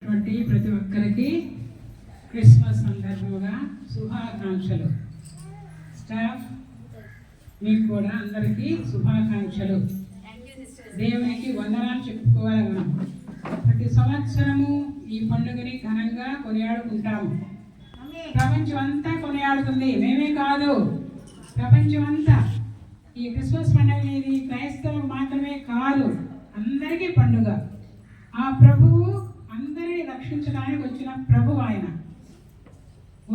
ప్రతి ఒక్కరికి క్రిస్మస్ సందర్భంగా శుభాకాంక్షలు. స్టాఫ్ మీకు కూడా అందరికీ శుభాకాంక్షలు. దేవునికి వందనాలు చెప్పుకోవాలి. మనం ప్రతి సంవత్సరము ఈ పండుగని ఘనంగా కొనియాడుకుంటాము. ప్రపంచం అంతా కొనియాడుతుంది, మేమే కాదు, ప్రపంచం అంతా. ఈ క్రిస్మస్ పండుగ అనేది క్రైస్తవులకు మాత్రమే కాదు, అందరికీ పండుగ. ఆ ప్రభువు అందరినీ రక్షించడానికి వచ్చిన ప్రభు ఆయన.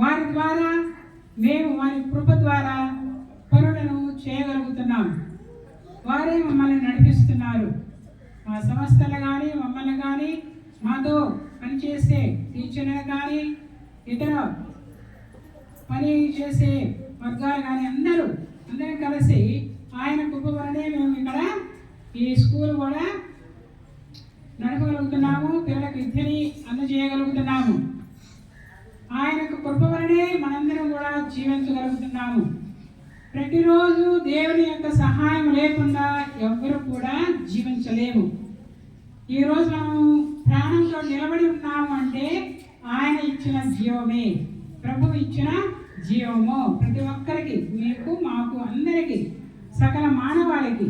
వారి ద్వారా మేము వారి కృప ద్వారా పనులను చేయగలుగుతున్నాం. వారే మమ్మల్ని నడిపిస్తున్నారు. మా సంస్థలు కానీ, మమ్మల్ని కానీ, మాతో పనిచేసే టీచర్లు కానీ, ఇతర పని చేసే వర్గాలు కానీ అందరూ కలిసి ఆయన కృప వలనే మేము ఇక్కడ ఈ స్కూల్ కూడా నడపగలుగుతున్నాము, పిల్లలకు విద్యని అందజేయగలుగుతున్నాము. ఆయనకు కృప వలనే మనందరం కూడా జీవించగలుగుతున్నాము. ప్రతిరోజు దేవుని యొక్క సహాయం లేకుండా ఎవ్వరూ కూడా జీవించలేము. ఈరోజు మనం ప్రాణంతో నిలబడి ఉన్నాము అంటే ఆయన ఇచ్చిన జీవమే, ప్రభు ఇచ్చిన జీవము. ప్రతి ఒక్కరికి, మీకు, మాకు, అందరికీ, సకల మానవాళికి.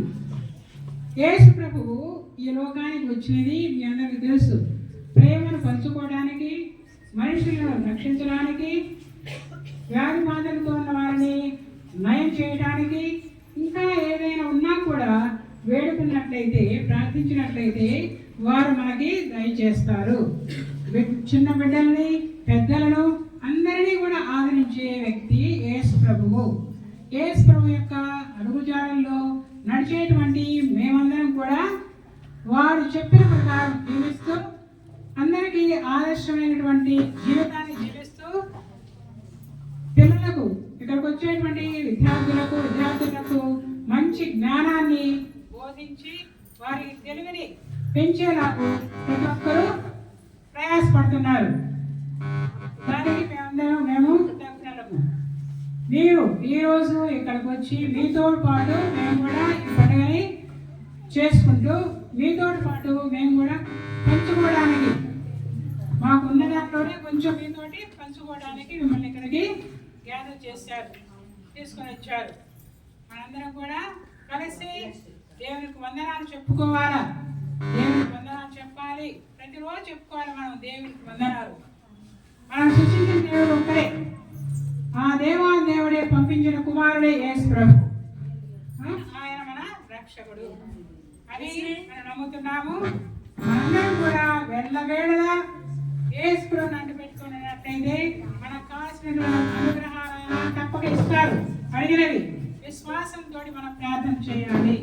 యేసు ప్రభువు ఈ లోకానికి వచ్చినది మీ అందరికీ తెలుసు. ప్రేమను పంచుకోవడానికి, మనుషులను రక్షించడానికి, వ్యాధి బాధలతో ఉన్న వారిని నయం చేయడానికి, ఇంకా ఏదైనా ఉన్నా కూడా వేడుకున్నట్లయితే, ప్రార్థించినట్లయితే వారు మనకి దయచేస్తారు. చిన్న బిడ్డల్ని, పెద్దలను అందరినీ కూడా ఆదరించే వ్యక్తి యేసు ప్రభువు. యేసు ప్రభు యొక్క అడుగుజాడల్లో నడిచేటువంటి మేమందరం కూడా వారు చెప్పిన ప్రకారం జీవిస్తూ, అందరికీ ఆదర్శమైనటువంటి జీవితాన్ని జీవిస్తూ, పిల్లలకు, ఇక్కడికి వచ్చేటువంటి విద్యార్థులకు మంచి జ్ఞానాన్ని బోధించి వారి తెలివిని పెంచేలాగా ప్రతి ఒక్కరూ ప్రయాసపడుతున్నారు. దానికి మేము కృతజ్ఞులము. మీరు ఈరోజు ఇక్కడికి వచ్చి మీతో పాటు మేము కూడా ఈ పండుగని చేసుకుంటూ, మీతో పాటు మేము కూడా పంచుకోవడానికి, మాకున్న దాంట్లోనే కొంచెం మీతోటి పంచుకోవడానికి మిమ్మల్ని ఇక్కడికి గ్యాదర్ చేశారు, తీసుకొని వచ్చారు. మనందరం కూడా కలిసి దేవునికి వందనాలు చెప్పుకోవాలా, దేవునికి వందనాలు చెప్పాలి. ప్రతిరోజు చెప్పుకోవాలి మనం దేవునికి వందనాలు. మనం సృష్టించిన దేవుడు ఒక్కడే, ఆ దేవుడే పంపించిన కుమారుడే యేసు ప్రభు. ఆయన మన రక్షకుడు అని మనం నమ్ముతున్నాము. మనందరం కూడా వెళ్ళవేళలా యేసు ప్రభువుని అంటు పెట్టుకున్నట్లయితే మనకు కావాల్సినటువంటి అనుగ్రహాలను తప్పక ఇస్తారు. అడిగినవి విశ్వాసంతో మనం ప్రార్థన చేయాలి.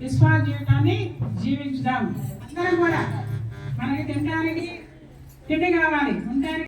విశ్వాస జీవితాన్ని జీవించుదాం. అందరం కూడా మనకి తినడానికి తిండి కావాలి, ఉండడానికి